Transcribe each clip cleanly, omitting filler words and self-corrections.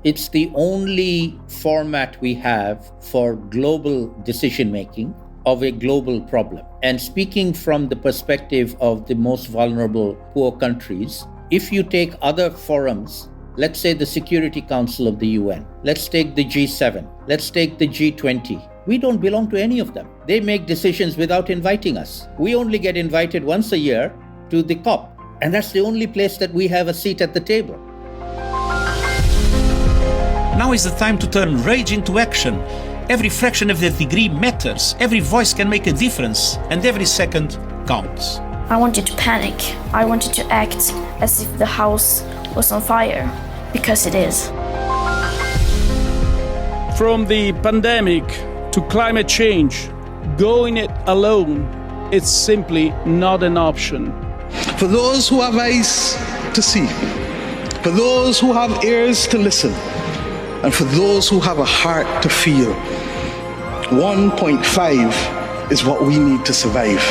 It's the only format we have for global decision-making of a global problem. And speaking from the perspective of the most vulnerable poor countries, if you take other forums, let's say the Security Council of the UN, let's take the G7, let's take the G20, we don't belong to any of them. They make decisions without inviting us. We only get invited once a year to the COP, and that's the only place that we have a seat at the table. Now is the time to turn rage into action. Every fraction of the degree matters. Every voice can make a difference, and every second counts. I wanted to panic. I wanted to act as if the house was on fire, because it is. From the pandemic to climate change, going it alone, it's simply not an option. For those who have eyes to see, for those who have ears to listen, and for those who have a heart to feel, 1.5 is what we need to survive.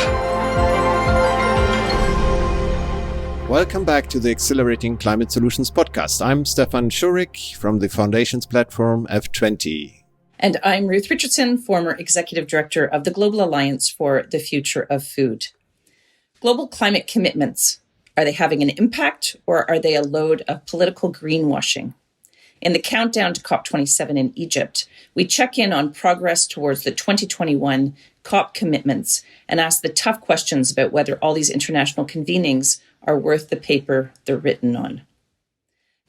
Welcome back to the Accelerating Climate Solutions podcast. I'm Stefan Schurig from the Foundation's platform F20. And I'm Ruth Richardson, former Executive Director of the Global Alliance for the Future of Food. Global climate commitments, are they having an impact or are they a load of political greenwashing? In the countdown to COP27 in Egypt, we check in on progress towards the 2021 COP commitments and ask the tough questions about whether all these international convenings are worth the paper they're written on.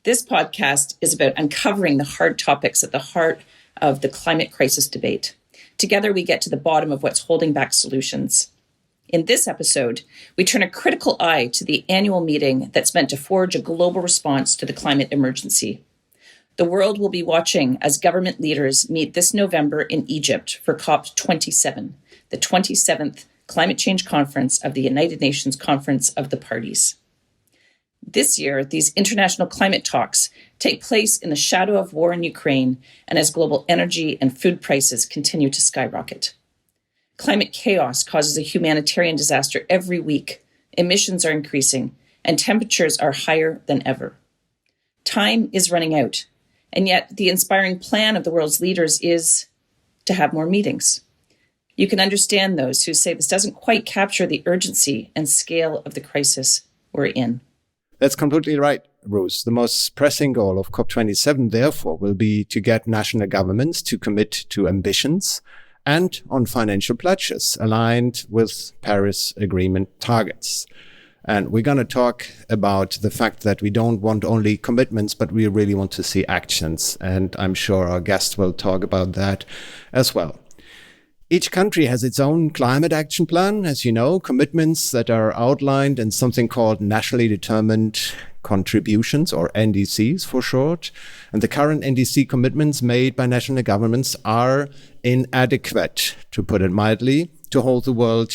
This podcast is about uncovering the hard topics at the heart of the climate crisis debate. Together, we get to the bottom of what's holding back solutions. In this episode, we turn a critical eye to the annual meeting that's meant to forge a global response to the climate emergency. The world will be watching as government leaders meet this November in Egypt for COP27, the 27th Climate Change Conference of the United Nations Conference of the Parties. This year, these international climate talks take place in the shadow of war in Ukraine and as global energy and food prices continue to skyrocket. Climate chaos causes a humanitarian disaster every week, emissions are increasing, and temperatures are higher than ever. Time is running out. And yet the inspiring plan of the world's leaders is to have more meetings. You can understand those who say this doesn't quite capture the urgency and scale of the crisis we're in. That's completely right, Ruth. The most pressing goal of COP27, therefore, will be to get national governments to commit to ambitions and on financial pledges aligned with Paris Agreement targets. And we're going to talk about the fact that we don't want only commitments, but we really want to see actions. And I'm sure our guest will talk about that as well. Each country has its own climate action plan, as you know, commitments that are outlined in something called nationally determined contributions, or NDCs for short. And the current NDC commitments made by national governments are inadequate, to put it mildly, to hold the world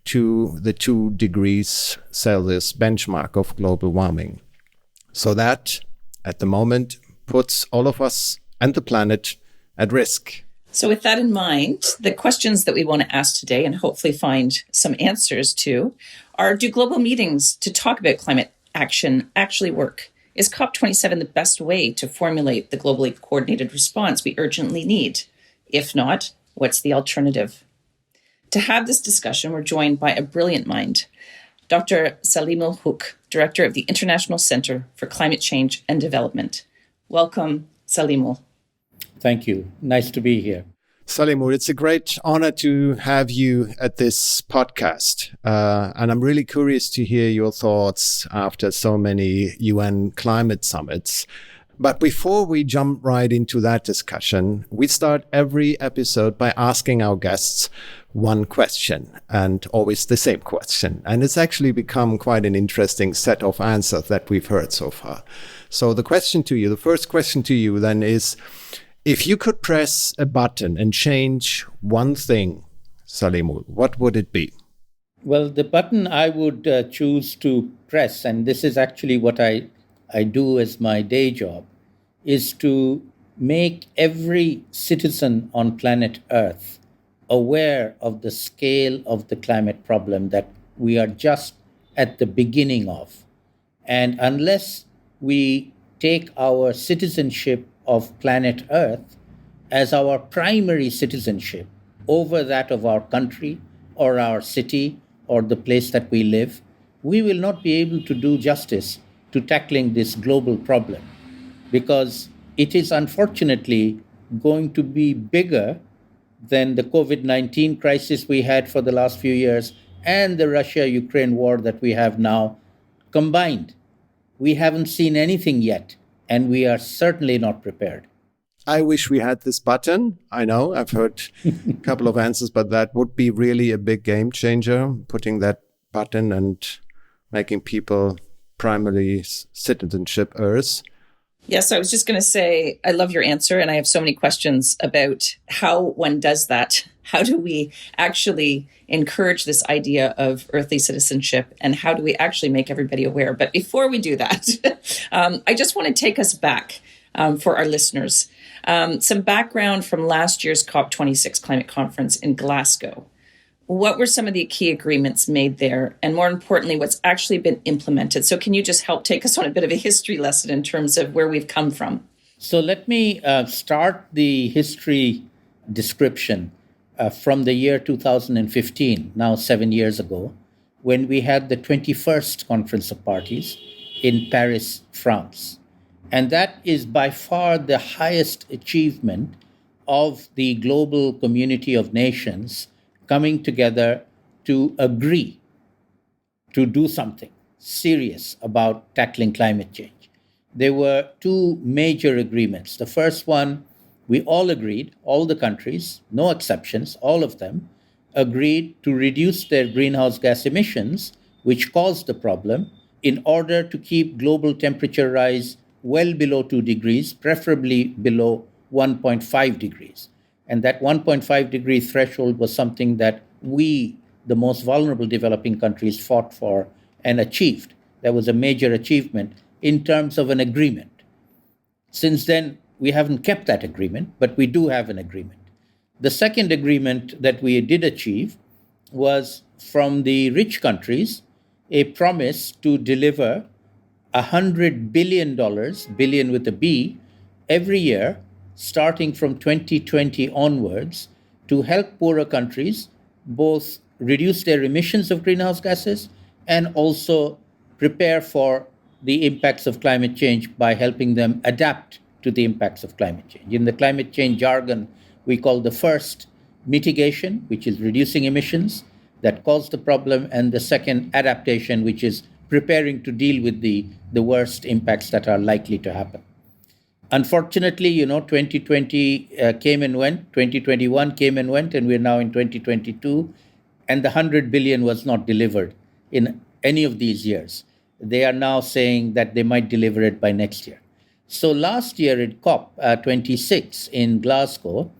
to the 2 degrees Celsius benchmark of global warming. So that, at the moment, puts all of us and the planet at risk. So with that in mind, the questions that we want to ask today and hopefully find some answers to are, do global meetings to talk about climate action actually work? Is COP27 the best way to formulate the globally coordinated response we urgently need? If not, what's the alternative? To have this discussion, we're joined by a brilliant mind, Dr. Saleemul Huq, Director of the International Center for Climate Change and Development. Welcome, Saleemul. Thank you. Nice to be here. Saleemul, it's a great honor to have you at this podcast. And I'm really curious to hear your thoughts after so many UN climate summits. But before we jump right into that discussion, we start every episode by asking our guests one question, and always the same question. And it's actually become quite an interesting set of answers that we've heard so far. So the first question to you then is, if you could press a button and change one thing, Saleemul, what would it be? Well, the button I would choose to press, and this is actually what I do as my day job, is to make every citizen on planet Earth aware of the scale of the climate problem that we are just at the beginning of. And unless we take our citizenship of planet Earth as our primary citizenship over that of our country or our city or the place that we live, we will not be able to do justice to tackling this global problem, because it is unfortunately going to be bigger than the COVID-19 crisis we had for the last few years and the Russia-Ukraine war that we have now combined. We haven't seen anything yet, and we are certainly not prepared. I wish we had this button. I know I've heard a couple of answers, but that would be really a big game changer, putting that button and making people primarily citizenship-ers. Yes, I was just going to say, I love your answer. And I have so many questions about how one does that. How do we actually encourage this idea of earthly citizenship? And how do we actually make everybody aware? But before we do that, I just want to take us back for our listeners. Some background from last year's COP26 climate conference in Glasgow. What were some of the key agreements made there? And more importantly, what's actually been implemented? So can you just help take us on a bit of a history lesson in terms of where we've come from? So let me start the history description from the year 2015, now 7 years ago, when we had the 21st Conference of Parties in Paris, France. And that is by far the highest achievement of the global community of nations coming together to agree to do something serious about tackling climate change. There were two major agreements. The first one, we all agreed, all the countries, no exceptions, all of them, agreed to reduce their greenhouse gas emissions, which caused the problem, in order to keep global temperature rise well below 2 degrees, preferably below 1.5 degrees. And that 1.5 degree threshold was something that we, the most vulnerable developing countries, fought for and achieved. That was a major achievement in terms of an agreement. Since then, we haven't kept that agreement, but we do have an agreement. The second agreement that we did achieve was from the rich countries, a promise to deliver $100 billion, billion with a B, every year, starting from 2020 onwards, to help poorer countries both reduce their emissions of greenhouse gases and also prepare for the impacts of climate change by helping them adapt to the impacts of climate change. In the climate change jargon, we call the first mitigation, which is reducing emissions that cause the problem, and the second adaptation, which is preparing to deal with the worst impacts that are likely to happen. Unfortunately, 2020 came and went, 2021 came and went, and we're now in 2022, and the 100 billion was not delivered in any of these years. They are now saying that they might deliver it by next year. So last year at COP26 in Glasgow,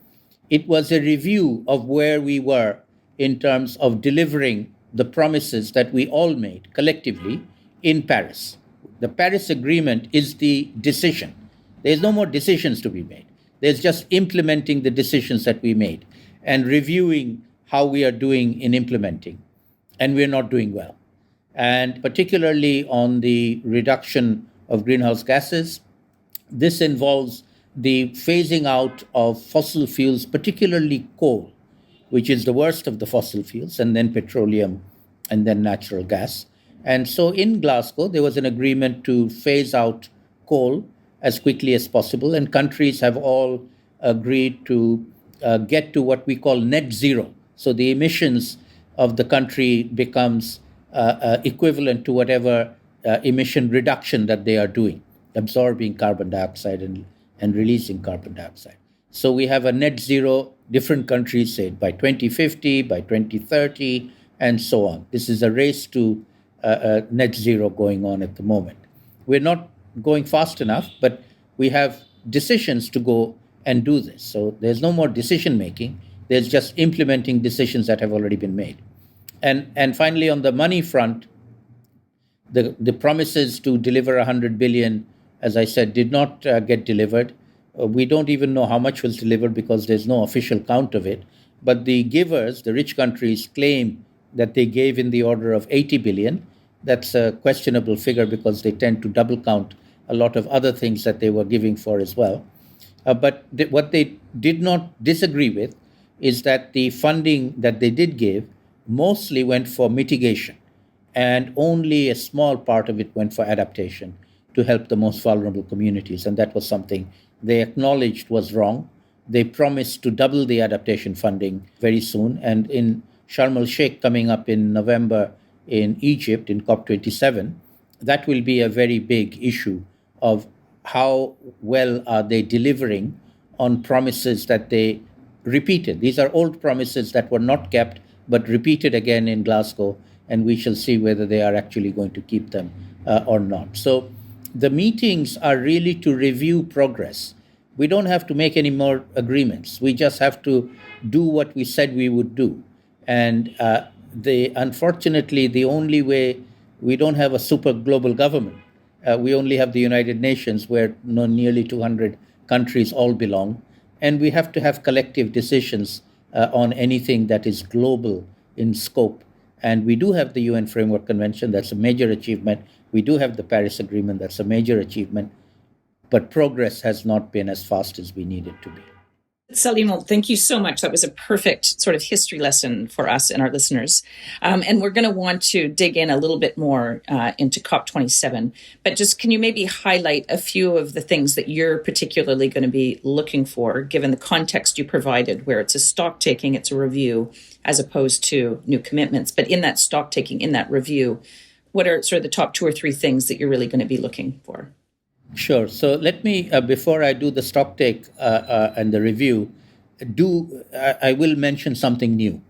it was a review of where we were in terms of delivering the promises that we all made collectively in Paris. The Paris Agreement is the decision. There's no more decisions to be made. There's just implementing the decisions that we made and reviewing how we are doing in implementing. And we're not doing well. And particularly on the reduction of greenhouse gases, this involves the phasing out of fossil fuels, particularly coal, which is the worst of the fossil fuels, and then petroleum, and then natural gas. And so in Glasgow, there was an agreement to phase out coal as quickly as possible, and countries have all agreed to get to what we call net zero. So the emissions of the country becomes equivalent to whatever emission reduction that they are doing, absorbing carbon dioxide and releasing carbon dioxide. So we have a net zero, different countries say by 2050, by 2030, and so on. This is a race to net zero going on at the moment. We're not going fast enough, but we have decisions to go and do this. So there's no more decision making. There's just implementing decisions that have already been made. And finally, on the money front, the promises to deliver 100 billion, as I said, did not get delivered. We don't even know how much was delivered because there's no official count of it. But the givers, the rich countries, claim that they gave in the order of 80 billion. That's a questionable figure because they tend to double count a lot of other things that they were giving for as well. But what they did not disagree with is that the funding that they did give mostly went for mitigation, and only a small part of it went for adaptation to help the most vulnerable communities. And that was something they acknowledged was wrong. They promised to double the adaptation funding very soon. And in Sharm el Sheikh, coming up in November in Egypt in COP27, that will be a very big issue of how well are they delivering on promises that they repeated. These are old promises that were not kept, but repeated again in Glasgow, and we shall see whether they are actually going to keep them or not. So the meetings are really to review progress. We don't have to make any more agreements. We just have to do what we said we would do. And unfortunately, the only way, we don't have a super global government. We only have the United Nations, where nearly 200 countries all belong. And we have to have collective decisions on anything that is global in scope. And we do have the UN Framework Convention. That's a major achievement. We do have the Paris Agreement. That's a major achievement. But progress has not been as fast as we need it to be. Saleemul, thank you so much. That was a perfect sort of history lesson for us and our listeners. And we're going to want to dig in a little bit more into COP27. But just can you maybe highlight a few of the things that you're particularly going to be looking for, given the context you provided, where it's a stock taking, it's a review, as opposed to new commitments. But in that stock taking, in that review, what are sort of the top 2 or 3 things that you're really going to be looking for? Sure. So let me, before I do the stock take and the review, I will mention something new.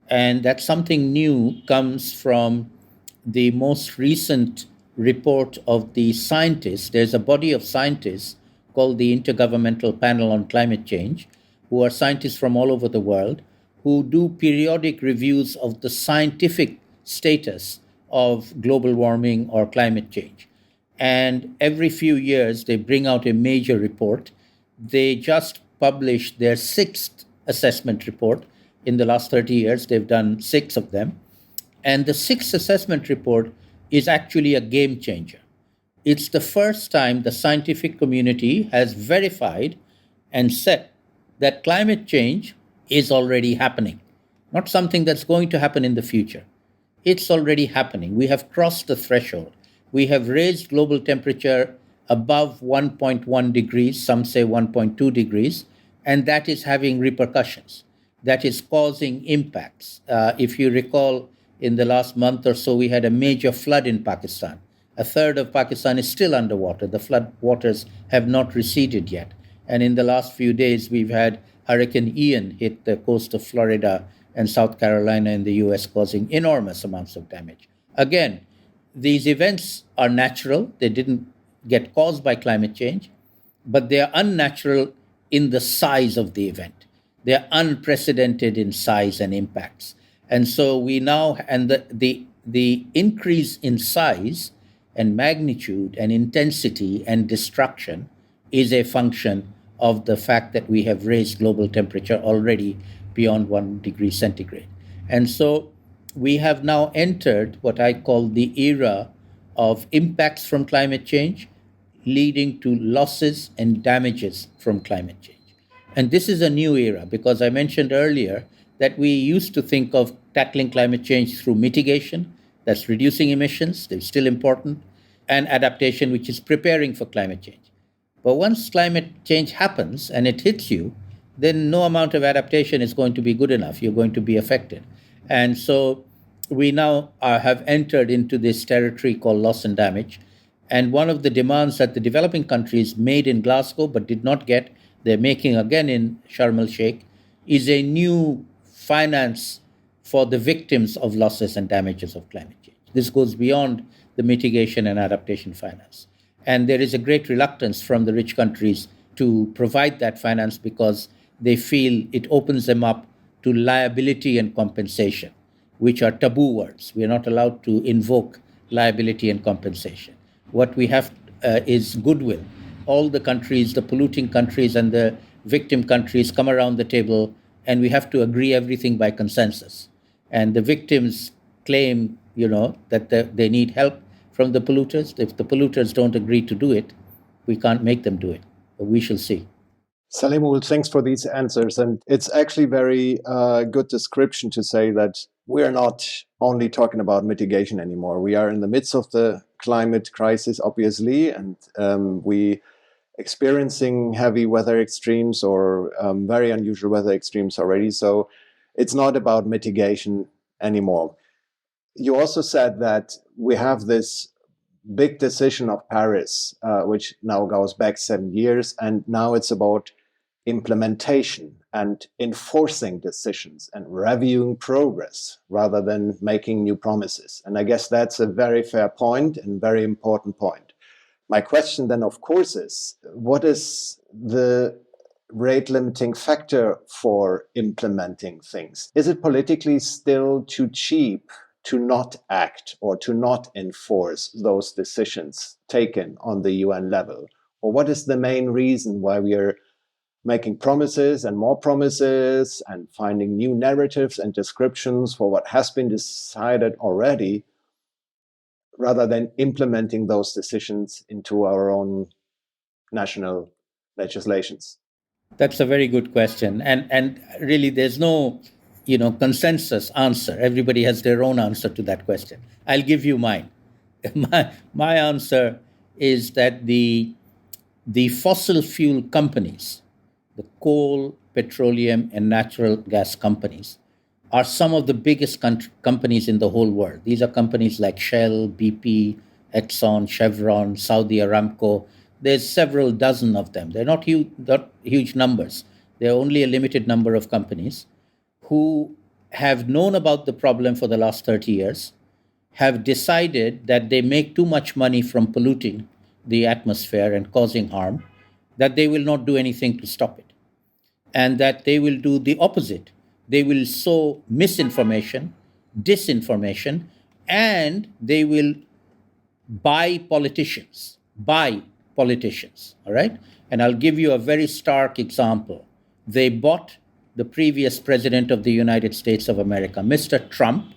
And that something new comes from the most recent report of the scientists. There's a body of scientists called the Intergovernmental Panel on Climate Change, who are scientists from all over the world, who do periodic reviews of the scientific status of global warming or climate change. And every few years, they bring out a major report. They just published their 6th assessment report. In the last 30 years, they've done 6 of them. And the 6th assessment report is actually a game changer. It's the first time the scientific community has verified and said that climate change is already happening, not something that's going to happen in the future. It's already happening. We have crossed the threshold. We have raised global temperature above 1.1 degrees, some say 1.2 degrees, and that is having repercussions. That is causing impacts. If you recall, in the last month or so, we had a major flood in Pakistan. A third of Pakistan is still underwater. The flood waters have not receded yet. And in the last few days, we've had Hurricane Ian hit the coast of Florida and South Carolina in the US, causing enormous amounts of damage. Again, these events are natural. They didn't get caused by climate change, but they are unnatural in the size of the event. They are unprecedented in size and impacts. And so we now, and the increase in size and magnitude and intensity and destruction is a function of the fact that we have raised global temperature already beyond 1 degree centigrade. And so we have now entered what I call the era of impacts from climate change, leading to losses and damages from climate change. And this is a new era, because I mentioned earlier that we used to think of tackling climate change through mitigation, that's reducing emissions, they're still important, and adaptation, which is preparing for climate change. But once climate change happens and it hits you, then no amount of adaptation is going to be good enough. You're going to be affected. And so we now have entered into this territory called loss and damage. And one of the demands that the developing countries made in Glasgow but did not get, they're making again in Sharm el Sheikh, is a new finance for the victims of losses and damages of climate change. This goes beyond the mitigation and adaptation finance. And there is a great reluctance from the rich countries to provide that finance because they feel it opens them up to liability and compensation, which are taboo words. We are not allowed to invoke liability and compensation. What we have is goodwill. All the countries, the polluting countries and the victim countries come around the table, and we have to agree everything by consensus. And the victims claim, that they need help from the polluters. If the polluters don't agree to do it, we can't make them do it. But we shall see. Saleemul, thanks for these answers. And it's actually very good description to say that we're not only talking about mitigation anymore. We are in the midst of the climate crisis, obviously, and we experiencing heavy weather extremes or very unusual weather extremes already. So it's not about mitigation anymore. You also said that we have this big decision of Paris, which now goes back 7 years, and now it's about implementation and enforcing decisions and reviewing progress rather than making new promises. And I guess that's a very fair point and very important point. My question then, of course, is what is the rate limiting factor for implementing things? Is it politically still too cheap to not act or to not enforce those decisions taken on the UN level? Or what is the main reason why we are making promises and more promises and finding new narratives and descriptions for what has been decided already, rather than implementing those decisions into our own national legislations? That's a very good question, and really, there's no consensus answer. Everybody has their own answer to that question. I'll give you mine. My answer is that the fossil fuel companies, the coal, petroleum, and natural gas companies, are some of the biggest companies in the whole world. These are companies like Shell, BP, Exxon, Chevron, Saudi Aramco. There's several dozen of them. They're not huge numbers. There are only a limited number of companies who have known about the problem for the last 30 years, have decided that they make too much money from polluting the atmosphere and causing harm, that they will not do anything to stop it, and that they will do the opposite. They will sow misinformation, disinformation, and they will buy politicians, all right? And I'll give you a very stark example. They bought the previous president of the United States of America. Mr. Trump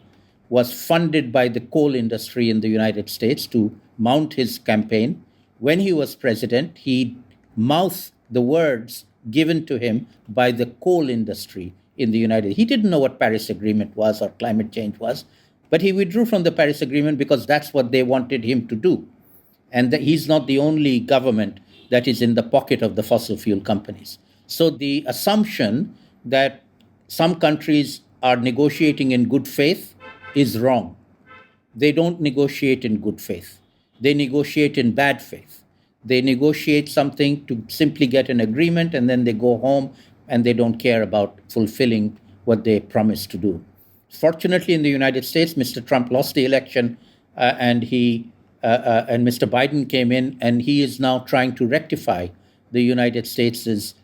was funded by the coal industry in the United States to mount his campaign. When he was president, he mouthed the words given to him by the coal industry in the United States. He didn't know what Paris Agreement was or climate change was, but he withdrew from the Paris Agreement because that's what they wanted him to do. And he's not the only government that is in the pocket of the fossil fuel companies. So the assumption that some countries are negotiating in good faith is wrong. They don't negotiate in good faith. They negotiate in bad faith. They negotiate something to simply get an agreement, and then they go home and they don't care about fulfilling what they promised to do. Fortunately, in the United States, Mr. Trump lost the election, and Mr. Biden came in, and he is now trying to rectify the United States'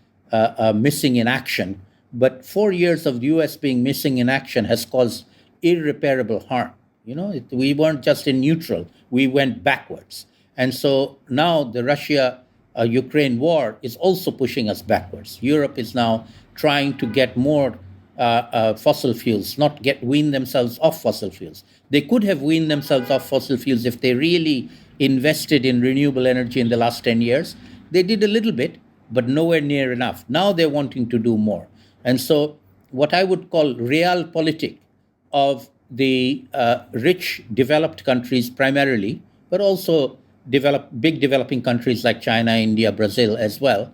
missing in action. But 4 years of the U.S. being missing in action has caused irreparable harm. We weren't just in neutral; we went backwards. And so now the Russia-Ukraine war is also pushing us backwards. Europe is now trying to get more fossil fuels, not wean themselves off fossil fuels. They could have weaned themselves off fossil fuels if they really invested in renewable energy in the last 10 years. They did a little bit, but nowhere near enough. Now they're wanting to do more. And so what I would call realpolitik of the rich developed countries primarily, but also big developing countries like China, India, Brazil as well,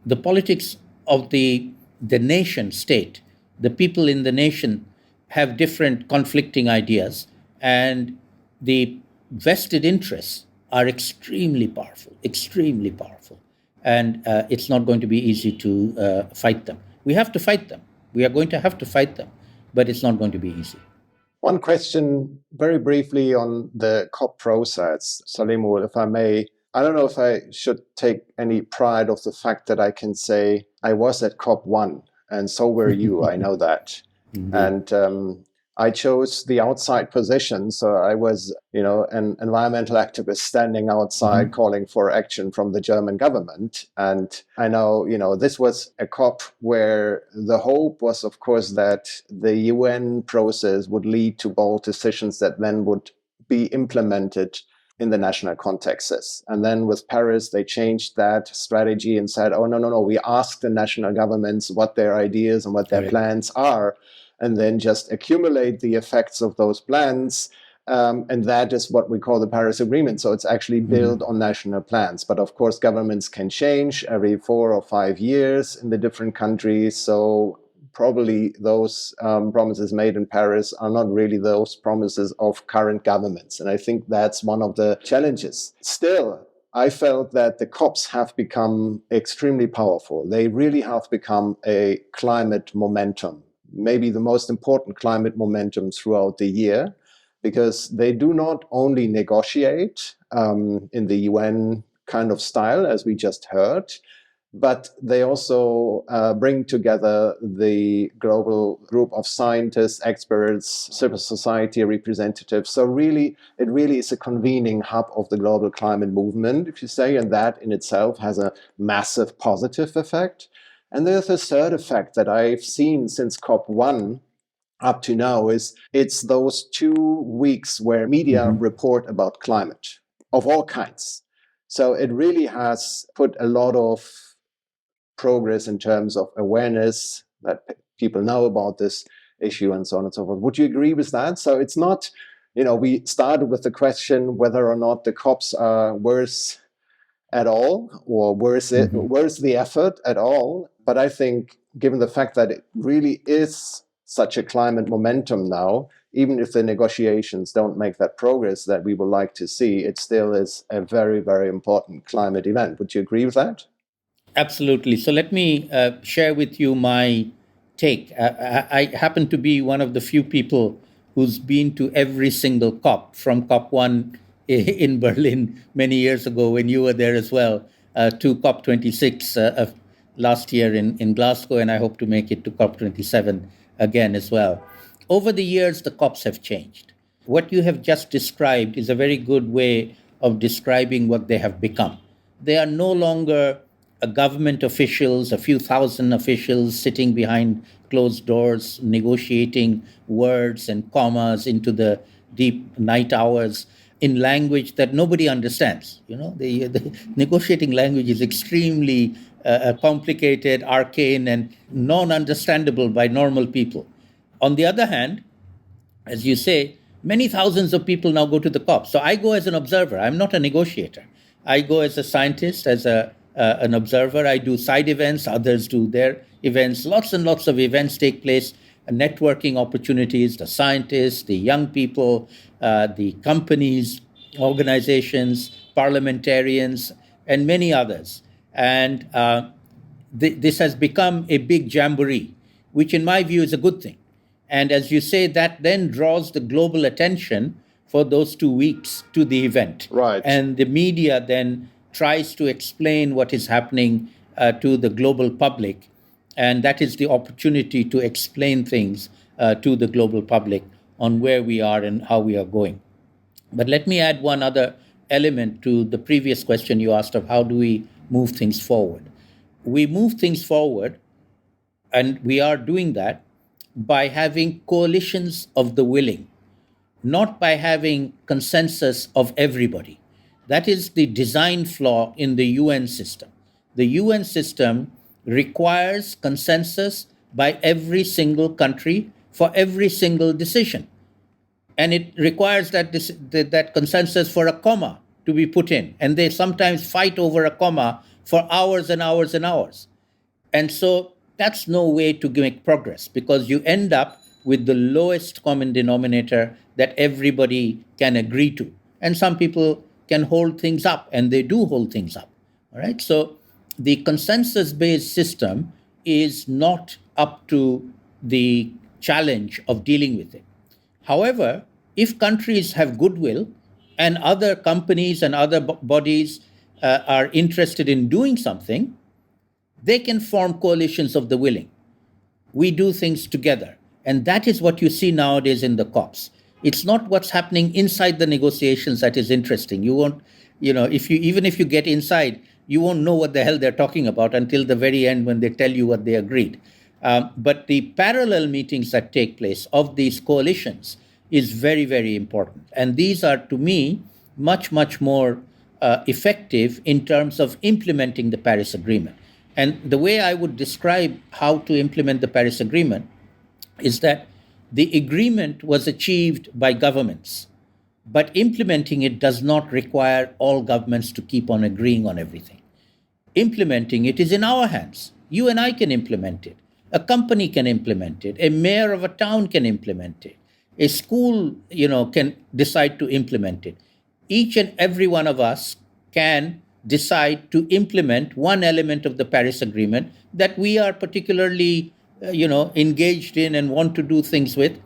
the politics of the nation state, the people in the nation have different conflicting ideas, and the vested interests are extremely powerful, and it's not going to be easy to fight them. We have to fight them. We are going to have to fight them, but it's not going to be easy. One question very briefly on the COP process, Saleemul, if I may. I don't know if I should take any pride of the fact that I can say I was at COP1, and so were you. I know that. Mm-hmm. And I chose the outside position. So I was, an environmental activist standing outside, mm-hmm. calling for action from the German government. And I know, this was a COP where the hope was, of course, that the UN process would lead to bold decisions that then would be implemented in the national contexts. And then with Paris, they changed that strategy and said, oh, no, we ask the national governments what their ideas and what their plans are, and then just accumulate the effects of those plans. And that is what we call the Paris Agreement. So it's actually built on national plans. But of course, governments can change every 4 or 5 years in the different countries. So probably those promises made in Paris are not really those promises of current governments. And I think that's one of the challenges. Still, I felt that the COPs have become extremely powerful. They really have become a climate momentum, maybe the most important climate momentum throughout the year, because they do not only negotiate in the UN kind of style, as we just heard, but they also bring together the global group of scientists, experts, civil society representatives. So it really is a convening hub of the global climate movement, if you say, and that in itself has a massive positive effect. And there's a third effect that I've seen since COP1 up to now is it's those 2 weeks where media report about climate of all kinds. So it really has put a lot of progress in terms of awareness that people know about this issue and so on and so forth. Would you agree with that? So it's not, we started with the question whether or not the COPs are worth at all or worth the effort at all. But I think given the fact that it really is such a climate momentum now, even if the negotiations don't make that progress that we would like to see, it still is a very, very important climate event. Would you agree with that? Absolutely. So let me share with you my take. I happen to be one of the few people who's been to every single COP, from COP1 in Berlin many years ago when you were there as well, to COP26 of last year in Glasgow, and I hope to make it to COP27 again as well. Over the years, the COPs have changed. What you have just described is a very good way of describing what they have become. They are no longer government officials, a few thousand officials sitting behind closed doors, negotiating words and commas into the deep night hours in language that nobody understands. The negotiating language is extremely complicated, arcane, and non-understandable by normal people. On the other hand, as you say, many thousands of people now go to the COP. So I go as an observer. I'm not a negotiator. I go as a scientist, as an observer. I do side events. Others do their events. Lots and lots of events take place, networking opportunities, the scientists, the young people, the companies, organizations, parliamentarians, and many others. And this has become a big jamboree, which in my view is a good thing. And as you say, that then draws the global attention for those 2 weeks to the event. Right. And the media then tries to explain what is happening to the global public. And that is the opportunity to explain things to the global public on where we are and how we are going. But let me add one other element to the previous question you asked of how do we move things forward. We move things forward, and we are doing that by having coalitions of the willing, not by having consensus of everybody. That is the design flaw in the UN system. The UN system requires consensus by every single country for every single decision. And it requires that consensus for a comma to be put in. And they sometimes fight over a comma for hours and hours and hours. And so that's no way to make progress, because you end up with the lowest common denominator that everybody can agree to. And some people can hold things up, and they do hold things up. All right. So the consensus-based system is not up to the challenge of dealing with it. However, if countries have goodwill and other companies and other bodies are interested in doing something, they can form coalitions of the willing. We do things together. And that is what you see nowadays in the COPs. It's not what's happening inside the negotiations that is interesting. You won't, even if you get inside, you won't know what the hell they're talking about until the very end when they tell you what they agreed. But the parallel meetings that take place of these coalitions is very, very important. And these are, to me, much, much more effective in terms of implementing the Paris Agreement. And the way I would describe how to implement the Paris Agreement is that the agreement was achieved by governments, but implementing it does not require all governments to keep on agreeing on everything. Implementing it is in our hands. You and I can implement it. A company can implement it. A mayor of a town can implement it. A school, can decide to implement it. Each and every one of us can decide to implement one element of the Paris Agreement that we are particularly, engaged in and want to do things with.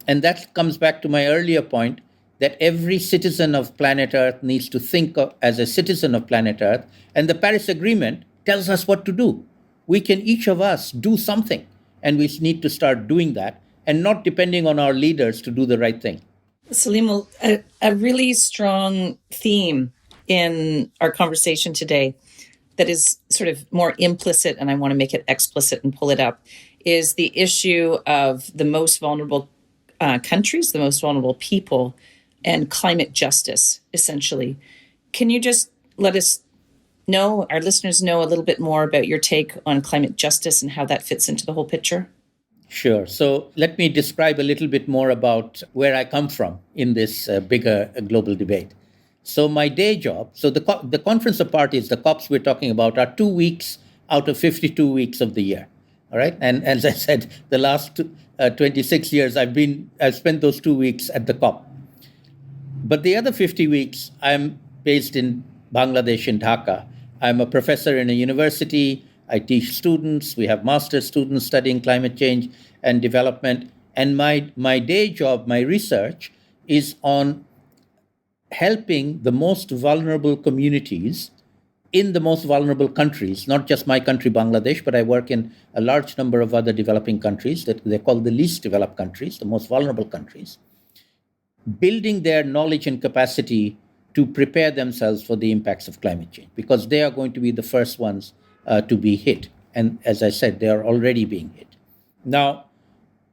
And that comes back to my earlier point that every citizen of planet Earth needs to think of as a citizen of planet Earth. And the Paris Agreement tells us what to do. We can each of us do something, and we need to start doing that and not depending on our leaders to do the right thing. Saleemul, a really strong theme in our conversation today that is sort of more implicit, and I want to make it explicit and pull it up, is the issue of the most vulnerable countries, the most vulnerable people, and climate justice, essentially. Can you just let us know, our listeners know, a little bit more about your take on climate justice and how that fits into the whole picture? Sure. So let me describe a little bit more about where I come from in this bigger global debate. So my day job, so the Conference of Parties, the COPs we're talking about, are 2 weeks out of 52 weeks of the year. All right. And as I said, the last 26 years, I've spent those 2 weeks at the COP. But the other 50 weeks, I'm based in Bangladesh, in Dhaka. I'm a professor in a university. I teach students. We have master's students studying climate change and development. And my day job, my research, is on helping the most vulnerable communities in the most vulnerable countries, not just my country, Bangladesh, but I work in a large number of other developing countries that they call the least developed countries, the most vulnerable countries, building their knowledge and capacity to prepare themselves for the impacts of climate change, because they are going to be the first ones to be hit. And as I said, they are already being hit. Now,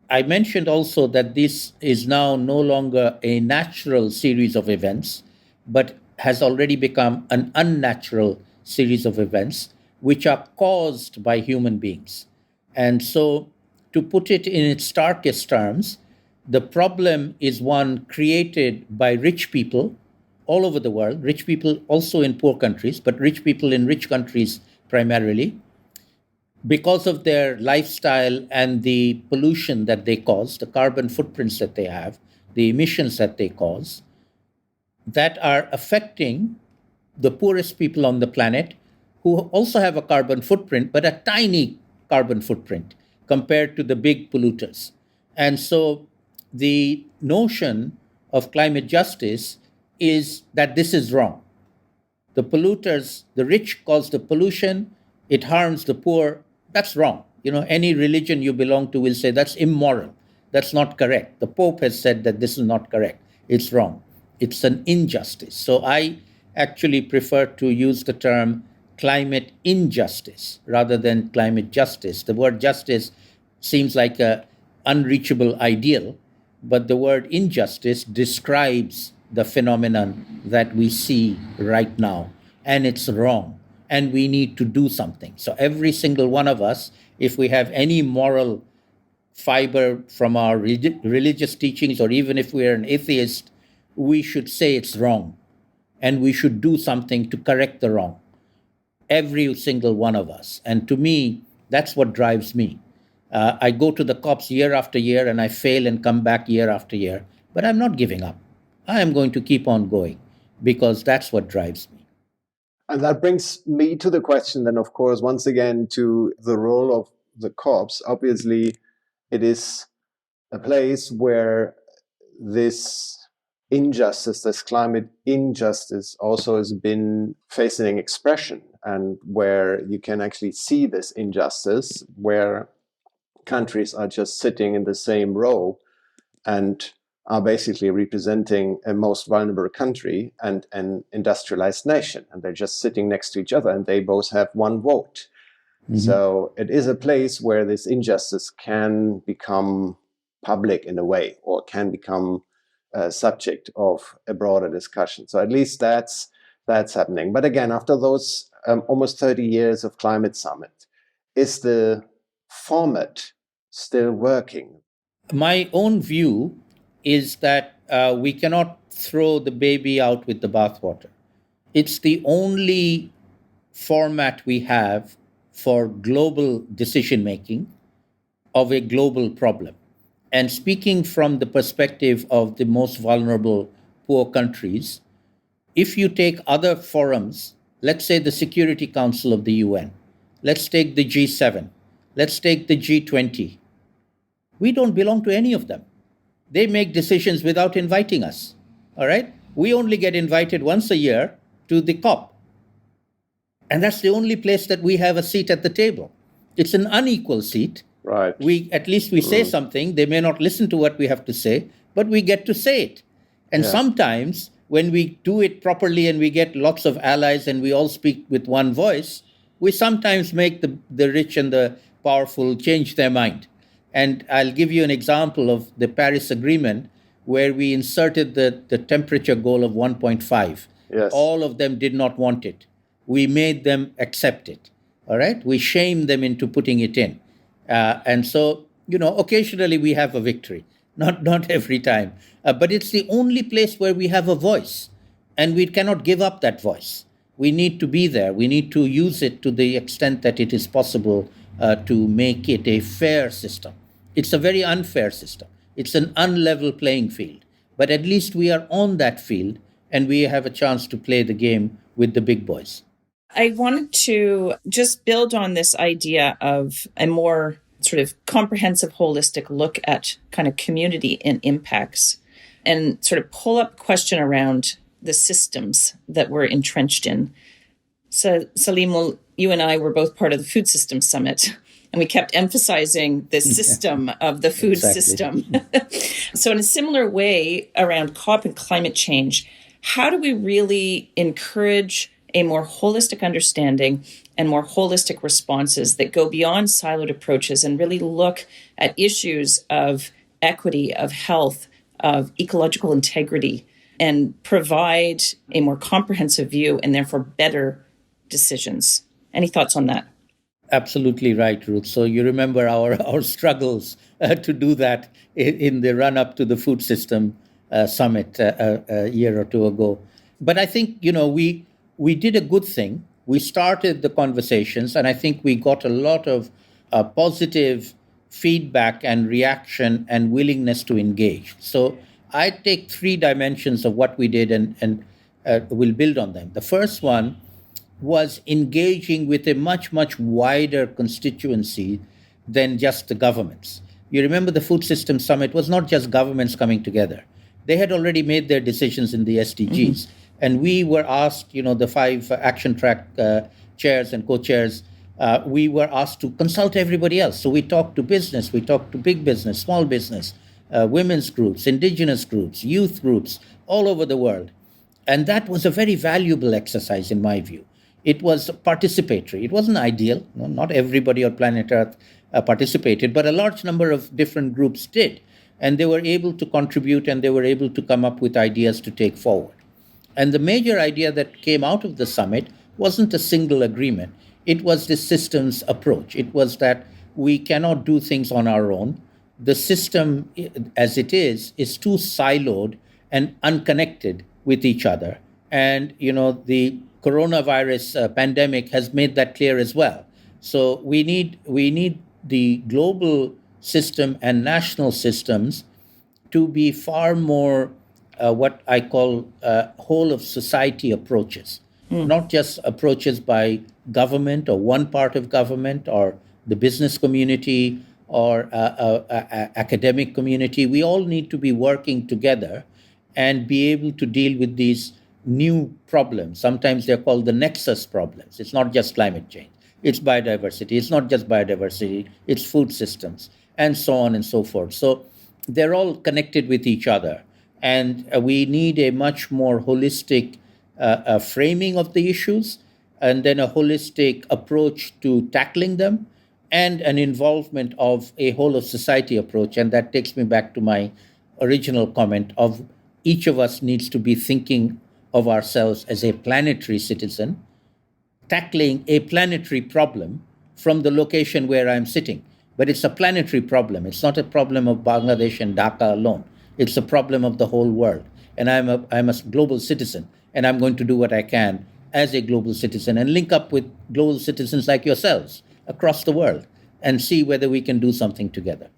I mentioned also that this is now no longer a natural series of events, but has already become an unnatural series of events which are caused by human beings. And so, to put it in its starkest terms, the problem is one created by rich people all over the world, rich people also in poor countries, but rich people in rich countries primarily, because of their lifestyle and the pollution that they cause, the carbon footprints that they have, the emissions that they cause, that are affecting the poorest people on the planet, who also have a carbon footprint, but a tiny carbon footprint compared to the big polluters. And so the notion of climate justice is that this is wrong. The polluters, the rich cause the pollution, it harms the poor. That's wrong. Any religion you belong to will say that's immoral. That's not correct. The Pope has said that this is not correct. It's wrong. It's an injustice. So I actually prefer to use the term climate injustice rather than climate justice. The word justice seems like an unreachable ideal, but the word injustice describes the phenomenon that we see right now, and it's wrong, and we need to do something. So every single one of us, if we have any moral fiber from our religious teachings, or even if we're an atheist, we should say it's wrong, and we should do something to correct the wrong. Every single one of us. And to me, that's what drives me. I go to the COPs year after year, and I fail and come back year after year, but I'm not giving up. I am going to keep on going, because that's what drives me. And that brings me to the question then, of course, once again, to the role of the COPs. Obviously, it is a place where this injustice, this climate injustice, also has been facing expression, and where you can actually see this injustice, where countries are just sitting in the same row and are basically representing a most vulnerable country and an industrialized nation. And they're just sitting next to each other, and they both have one vote. Mm-hmm. So it is a place where this injustice can become public in a way, or can become subject of a broader discussion. So at least that's happening. But again, after those almost 30 years of climate summit, is the format still working? My own view is that we cannot throw the baby out with the bathwater. It's the only format we have for global decision making of a global problem. And speaking from the perspective of the most vulnerable poor countries, if you take other forums, let's say the Security Council of the UN, let's take the G7, let's take the G20, we don't belong to any of them. They make decisions without inviting us. All right? We only get invited once a year to the COP. And that's the only place that we have a seat at the table. It's an unequal seat. Right. At least we say something. They may not listen to what we have to say, but we get to say it. And sometimes when we do it properly and we get lots of allies and we all speak with one voice, we sometimes make the rich and the powerful change their mind. And I'll give you an example of the Paris Agreement, where we inserted the temperature goal of 1.5. Yes. All of them did not want it. We made them accept it. All right? We shamed them into putting it in. And so, occasionally we have a victory. Not every time. But it's the only place where we have a voice. And we cannot give up that voice. We need to be there. We need to use it to the extent that it is possible to make it a fair system. It's a very unfair system. It's an unlevel playing field. But at least we are on that field and we have a chance to play the game with the big boys. I wanted to just build on this idea of a more sort of comprehensive, holistic look at kind of community and impacts, and sort of pull up a question around the systems that we're entrenched in. So, Saleemul, you and I were both part of the Food Systems Summit, and we kept emphasizing the system of the food system. So in a similar way around COP and climate change, how do we really encourage a more holistic understanding and more holistic responses that go beyond siloed approaches and really look at issues of equity, of health, of ecological integrity, and provide a more comprehensive view and therefore better decisions? Any thoughts on that? Absolutely right, Ruth. So you remember our struggles to do that in the run-up to the Food System Summit a year or two ago. But I think, we did a good thing. We started the conversations, and I think we got a lot of positive feedback and reaction and willingness to engage. So I take 3 dimensions of what we did and we'll build on them. The first one was engaging with a much, much wider constituency than just the governments. You remember the Food System Summit was not just governments coming together. They had already made their decisions in the SDGs. Mm-hmm. And we were asked, the 5 action track chairs and co-chairs, we were asked to consult everybody else. So we talked to business, we talked to big business, small business, women's groups, indigenous groups, youth groups, all over the world. And that was a very valuable exercise in my view. It was participatory. It wasn't ideal. Not everybody on planet Earth participated, but a large number of different groups did. And they were able to contribute and they were able to come up with ideas to take forward. And the major idea that came out of the summit wasn't a single agreement. It was the systems approach. It was that we cannot do things on our own. The system, as it is too siloed and unconnected with each other. And, the coronavirus pandemic has made that clear as well. So we need the global system and national systems to be far more what I call whole of society approaches, not just approaches by government or one part of government or the business community or academic community. We all need to be working together and be able to deal with these new problems. Sometimes they're called the nexus problems. It's not just climate change. It's biodiversity. It's not just biodiversity. It's food systems and so on and so forth. So they're all connected with each other. And we need a much more holistic framing of the issues and then a holistic approach to tackling them and an involvement of a whole of society approach. And that takes me back to my original comment of each of us needs to be thinking of ourselves as a planetary citizen, tackling a planetary problem from the location where I'm sitting. But it's a planetary problem. It's not a problem of Bangladesh and Dhaka alone. It's a problem of the whole world. And I'm a global citizen, and I'm going to do what I can as a global citizen and link up with global citizens like yourselves across the world and see whether we can do something together.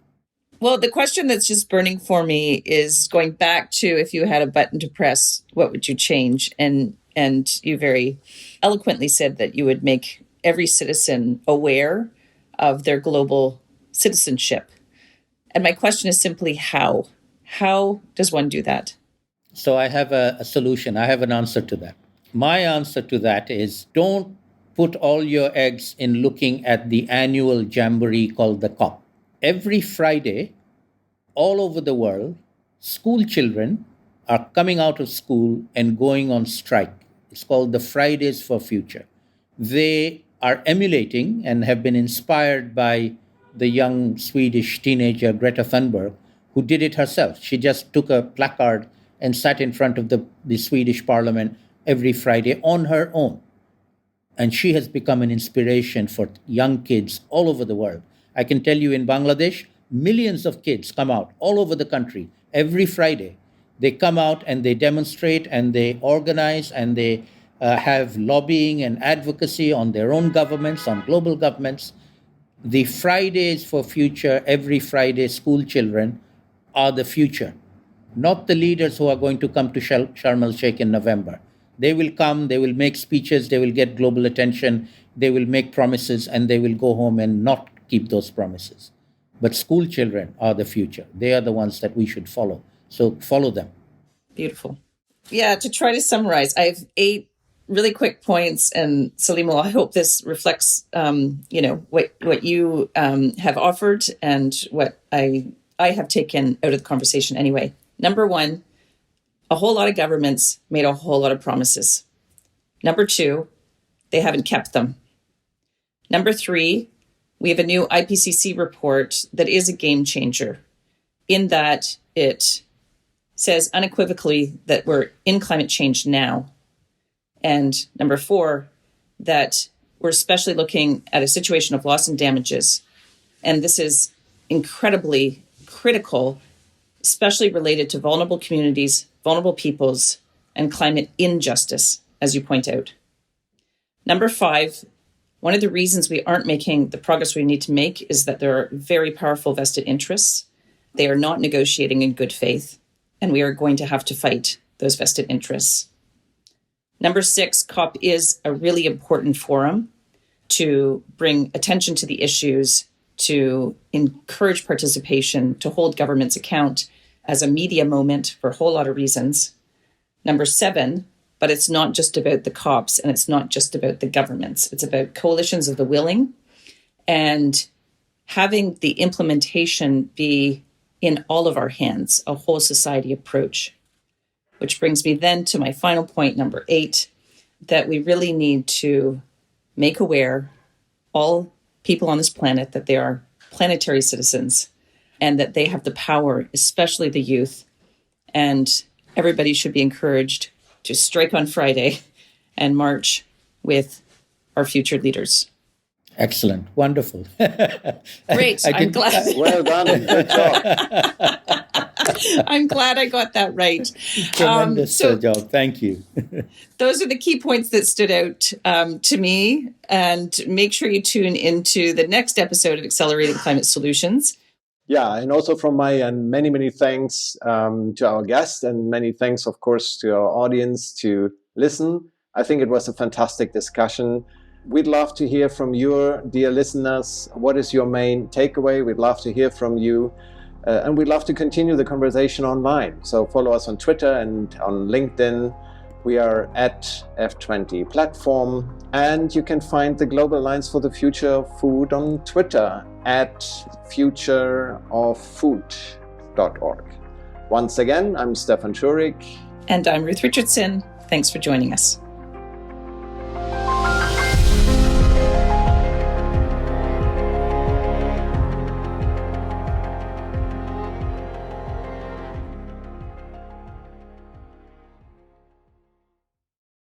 Well, the question that's just burning for me is going back to, if you had a button to press, what would you change? And you very eloquently said that you would make every citizen aware of their global citizenship. And my question is simply how? How does one do that? So I have a solution. I have an answer to that. My answer to that is, don't put all your eggs in looking at the annual jamboree called the COP. Every Friday, all over the world, school children are coming out of school and going on strike. It's called the Fridays for Future. They are emulating and have been inspired by the young Swedish teenager Greta Thunberg, who did it herself. She just took a placard and sat in front of the Swedish parliament every Friday on her own. And she has become an inspiration for young kids all over the world. I can tell you, in Bangladesh, millions of kids come out all over the country every Friday. They come out and they demonstrate and they organize and they have lobbying and advocacy on their own governments, on global governments. The Fridays for Future, every Friday, school children are the future, not the leaders who are going to come to Sharm el-Sheikh in November. They will come, they will make speeches, they will get global attention, they will make promises, and they will go home and not keep those promises. But school children are the future. They are the ones that we should follow. So follow them. Beautiful. Yeah, to try to summarize, I have 8 really quick points. And Saleemul, I hope this reflects, what you have offered and what I have taken out of the conversation anyway. Number 1, a whole lot of governments made a whole lot of promises. Number 2, they haven't kept them. Number 3, we have a new IPCC report that is a game changer in that it says unequivocally that we're in climate change now. And number 4, that we're especially looking at a situation of loss and damages. And this is incredibly critical, especially related to vulnerable communities, vulnerable peoples, and climate injustice, as you point out. Number 5, one of the reasons we aren't making the progress we need to make is that there are very powerful vested interests. They are not negotiating in good faith, and we are going to have to fight those vested interests. Number 6, COP is a really important forum to bring attention to the issues, to encourage participation, to hold governments account as a media moment for a whole lot of reasons. Number 7, but it's not just about the COPs and it's not just about the governments. It's about coalitions of the willing and having the implementation be in all of our hands, a whole society approach. Which brings me then to my final point, number 8, that we really need to make aware all people on this planet that they are planetary citizens and that they have the power, especially the youth. And everybody should be encouraged to strike on Friday and march with our future leaders. Excellent. Wonderful. Great. I'm glad. Well done. Good job. I'm glad I got that right. Tremendous job. Thank you. Those are the key points that stood out to me. And make sure you tune into the next episode of Accelerating Climate Solutions. Yeah, and also from my end, many, many thanks to our guest and many thanks, of course, to our audience to listen. I think it was a fantastic discussion. We'd love to hear from you, dear listeners. What is your main takeaway? We'd love to hear from you. And we'd love to continue the conversation online. So follow us on Twitter and on LinkedIn. We are at F20 Platform. And you can find the Global Alliance for the Future of Food on Twitter at futureoffood.org. Once again, I'm Stefan Schurig. And I'm Ruth Richardson. Thanks for joining us.